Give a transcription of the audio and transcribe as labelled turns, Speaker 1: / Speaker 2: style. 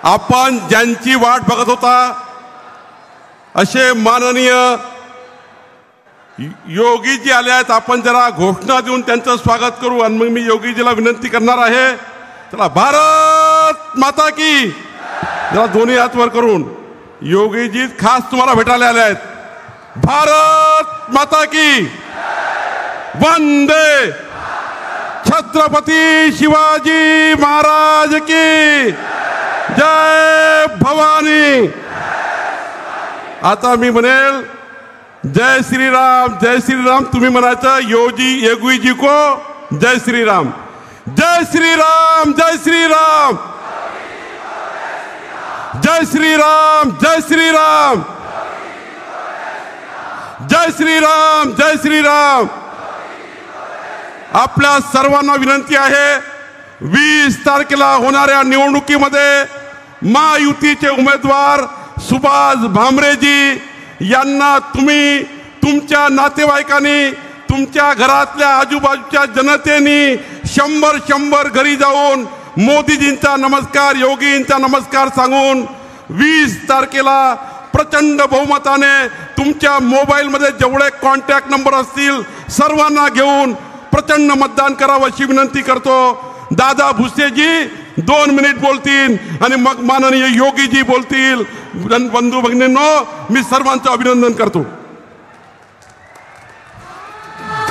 Speaker 1: आपण ज्यांची वाट बघत होता असे माननीय योगीजी आले आहेत. आपण जरा घोषणा देऊन त्यांचं स्वागत करू आणि मग मी योगीजीला विनंती करणार आहे. चला, भारत माता की. जरा दोन्ही हात वर करून योगीजी खास तुम्हाला भेटायला आले आहेत. भारत माता की. वंदे छत्रपती शिवाजी महाराज की जय भवानी. आता मी म्हणेल जय श्रीराम जय श्रीराम. तुम्ही म्हणायचं योगीजी को जय श्रीराम. जय श्रीराम जय श्रीराम जय श्रीराम जय श्रीराम जय श्रीराम जय श्रीराम. आपल्या सर्वांना विनंती आहे, 20 तारखेला होणाऱ्या निवडणुकीमध्ये महायुतीचे उमेदवार सुभाष भामरेजी यांना तुम्ही तुमच्या नातेवाईकांनी, तुमच्या घरातल्या आजूबाजूच्या जनतेने 100 घरी जाऊन मोदीजींचा नमस्कार, योगींचा नमस्कार सांगून 20 तारखेला प्रचंड बहुमताने तुमच्या मोबाईलमध्ये जेवढे कॉन्टॅक्ट नंबर असतील सर्वांना घेऊन प्रचंड मतदान करावं अशी विनंती करतो. दादा भुसेजी 2 मिनिट बोलतील आणि मग माननीय योगीजी बोलतील. बंधू भगिनींनो, मी सर्वांचं अभिनंदन करतो.